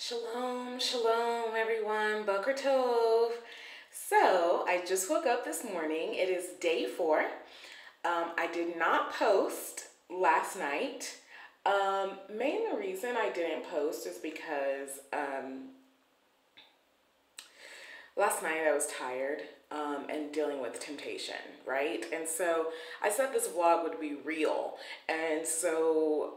Shalom, shalom, everyone. Boker Tov. So, I just woke up this morning. It is day 4. I did not post last night. Main reason I didn't post is because last night I was tired and dealing with temptation, right? And so I said this vlog would be real. And so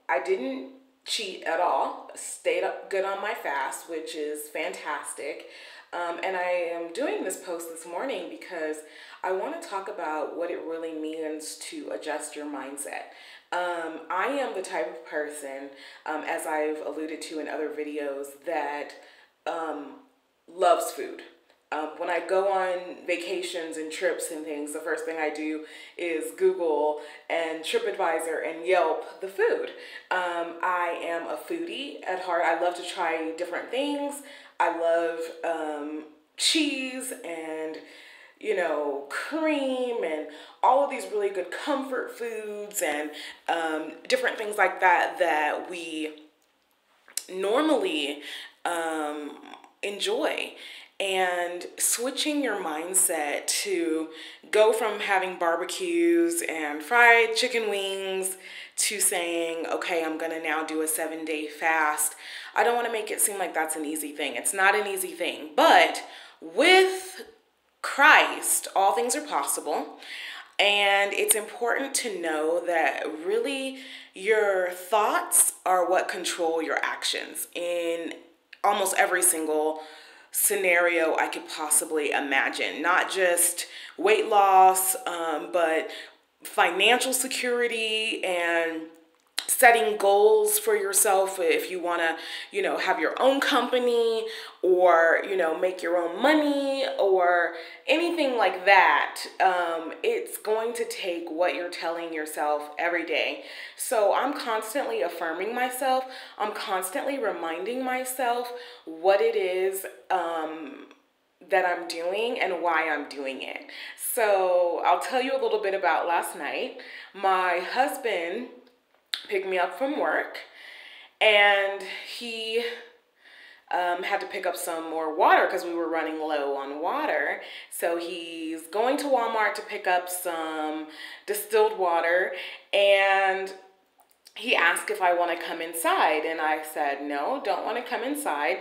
I didn't cheat at all, stayed up good on my fast, which is fantastic. And I am doing this post this morning because I want to talk about what it really means to adjust your mindset. I am the type of person, as I've alluded to in other videos, that loves food. When I go on vacations and trips and things, the first thing I do is Google and TripAdvisor and Yelp the food. I am a foodie at heart. I love to try different things. I love cheese and, cream and all of these really good comfort foods and different things like that that we normally enjoy. And switching your mindset to go from having barbecues and fried chicken wings to saying, okay, I'm gonna now do a 7-day fast. I don't want to make it seem like that's an easy thing. It's not an easy thing, but with Christ, all things are possible. And it's important to know that really your thoughts are what control your actions in almost every single scenario I could possibly imagine. Not just weight loss, but financial security and setting goals for yourself if you want to, have your own company or, make your own money or anything like that. It's going to take what you're telling yourself every day. So I'm constantly affirming myself. I'm constantly reminding myself what it is that I'm doing and why I'm doing it. So I'll tell you a little bit about last night. My husband picked me up from work, and he had to pick up some more water because we were running low on water. So he's going to Walmart to pick up some distilled water, and he asked if I want to come inside, and I said, no, don't want to come inside,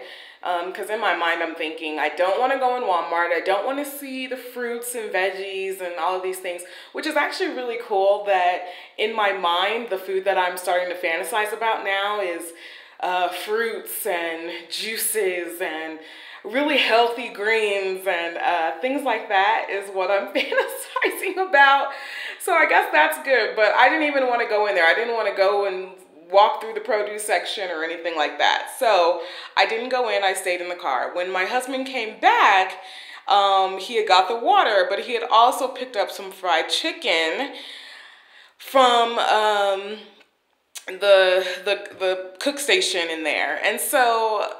because in my mind I'm thinking, I don't want to go in Walmart, I don't want to see the fruits and veggies and all of these things, which is actually really cool that in my mind, the food that I'm starting to fantasize about now is fruits and juices and really healthy greens and things like that is what I'm fantasizing about. So I guess that's good, but I didn't even want to go in there. I didn't want to go and walk through the produce section or anything like that. So I didn't go in, I stayed in the car. When my husband came back, he had got the water, but he had also picked up some fried chicken from the cook station in there. And so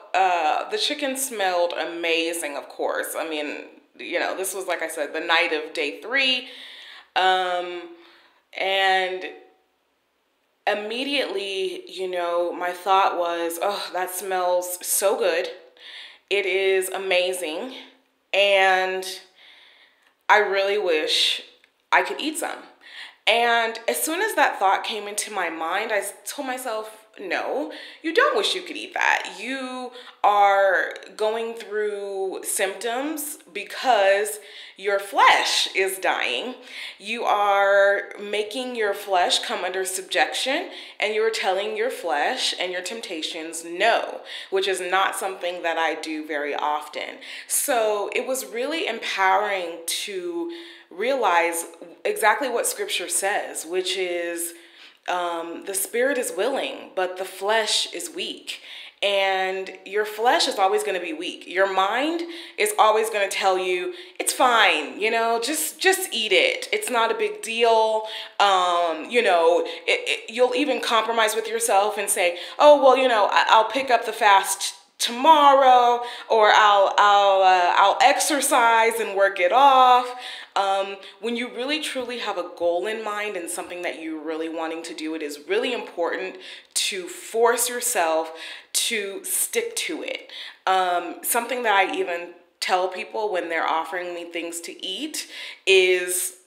the chicken smelled amazing, of course. I mean, this was, like I said, the night of day 3. And immediately, my thought was, oh, that smells so good. It is amazing. And I really wish I could eat some. And as soon as that thought came into my mind, I told myself, no, you don't wish you could eat that. You are going through symptoms because your flesh is dying. You are making your flesh come under subjection, and you're telling your flesh and your temptations no, which is not something that I do very often. So it was really empowering to realize exactly what scripture says, which is the spirit is willing, but the flesh is weak. And your flesh is always going to be weak. Your mind is always going to tell you, it's fine, just eat it. It's not a big deal. You'll even compromise with yourself and say, oh, well, I'll pick up the fast tomorrow, or I'll exercise and work it off. When you really truly have a goal in mind and something that you're really wanting to do, it is really important to force yourself to stick to it. Something that I even tell people when they're offering me things to eat is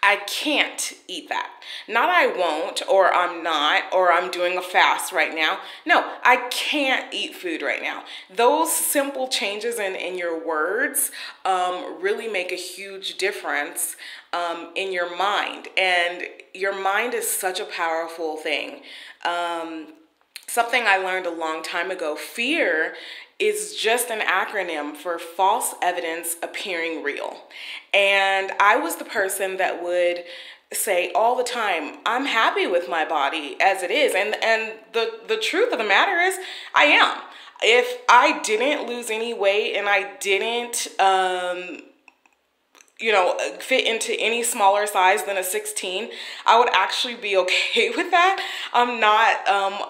I can't eat that. Not I won't, or I'm not, or I'm doing a fast right now. No, I can't eat food right now. Those simple changes in your words really make a huge difference in your mind. And your mind is such a powerful thing. Something I learned a long time ago, fear is just an acronym for false evidence appearing real. And I was the person that would say all the time, I'm happy with my body as it is. And the truth of the matter is, I am. If I didn't lose any weight and I didn't fit into any smaller size than a 16, I would actually be okay with that. I'm not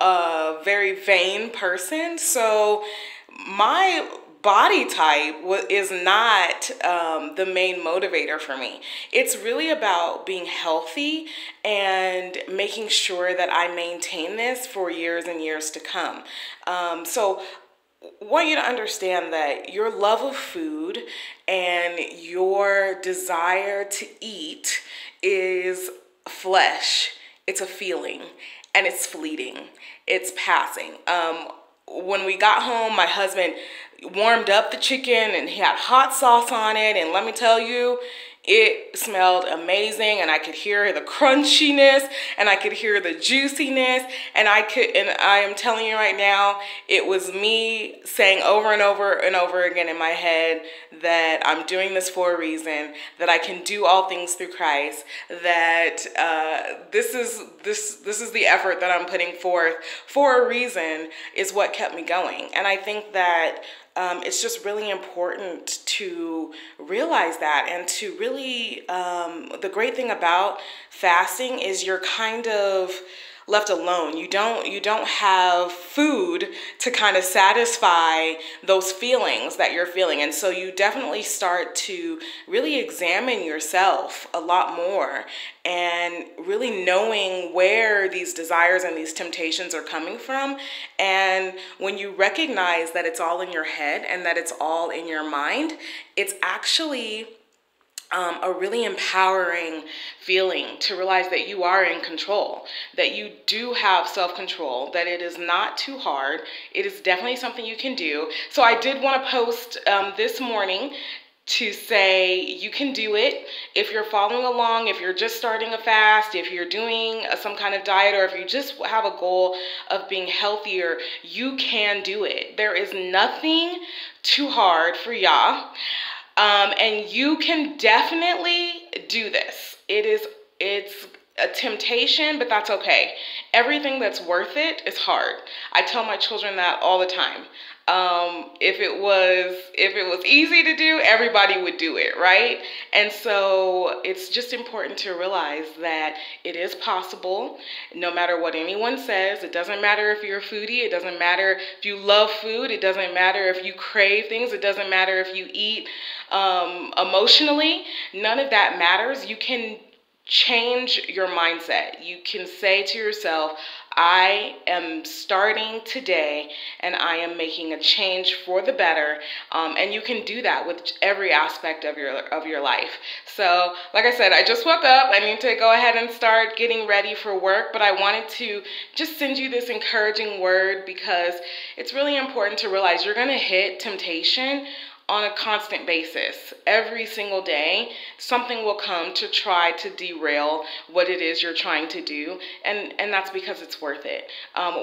a very vain person, so my body type is not the main motivator for me. It's really about being healthy and making sure that I maintain this for years and years to come. So I want you to understand that your love of food and your desire to eat is flesh. It's a feeling, and it's fleeting. It's passing. When we got home, my husband warmed up the chicken and he had hot sauce on it, and let me tell you, it smelled amazing, and I could hear the crunchiness and I could hear the juiciness, and I am telling you right now, it was me saying over and over and over again in my head that I'm doing this for a reason, that I can do all things through Christ, that this is the effort that I'm putting forth for a reason is what kept me going. And I think that it's just really important to realize that, and to really, the great thing about fasting is you're kind of left alone. You don't have food to kind of satisfy those feelings that you're feeling. And so you definitely start to really examine yourself a lot more, and really knowing where these desires and these temptations are coming from. And when you recognize that it's all in your head and that it's all in your mind, it's actually a really empowering feeling to realize that you are in control, that you do have self-control, that it is not too hard. It is definitely something you can do. So I did want to post this morning to say you can do it. If you're following along, if you're just starting a fast, if you're doing some kind of diet, or if you just have a goal of being healthier, you can do it. There is nothing too hard for Yah. And you can definitely do this. It's a temptation, but that's okay. Everything that's worth it is hard. I tell my children that all the time. If it was easy to do, everybody would do it, right? And so it's just important to realize that it is possible, no matter what anyone says. It doesn't matter if you're a foodie. It doesn't matter if you love food. It doesn't matter if you crave things. It doesn't matter if you eat emotionally. None of that matters. You can change your mindset. You can say to yourself, I am starting today and I am making a change for the better. And you can do that with every aspect of your life. So like I said, I just woke up. I need to go ahead and start getting ready for work, but I wanted to just send you this encouraging word, because it's really important to realize you're going to hit temptation on a constant basis. Every single day, something will come to try to derail what it is you're trying to do, and that's because it's worth it.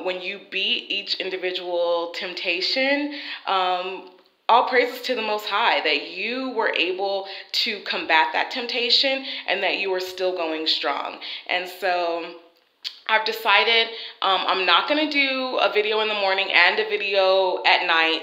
When you beat each individual temptation, all praises to the Most High that you were able to combat that temptation and that you were still going strong. And so I've decided I'm not going to do a video in the morning and a video at night,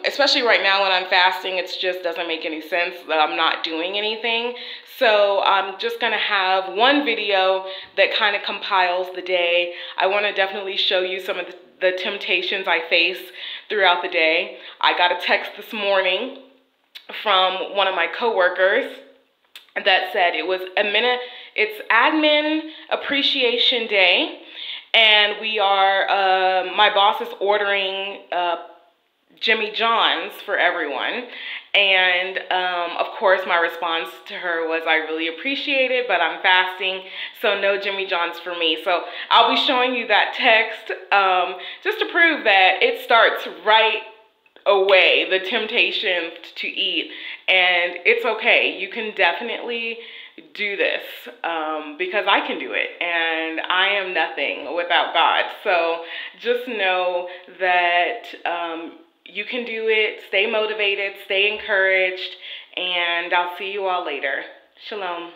especially right now when I'm fasting. It just doesn't make any sense that I'm not doing anything. So I'm just going to have one video that kind of compiles the day. I want to definitely show you some of the temptations I face throughout the day. I got a text this morning from one of my coworkers that said it's Admin Appreciation Day, And we are, my boss is ordering Jimmy John's for everyone. And of course, my response to her was, I really appreciate it, but I'm fasting, so no Jimmy John's for me. So I'll be showing you that text just to prove that it starts right away, the temptation to eat. And it's okay. You can definitely do this because I can do it, and I am nothing without God. So just know that you can do it. Stay motivated, stay encouraged, and I'll see you all later. Shalom.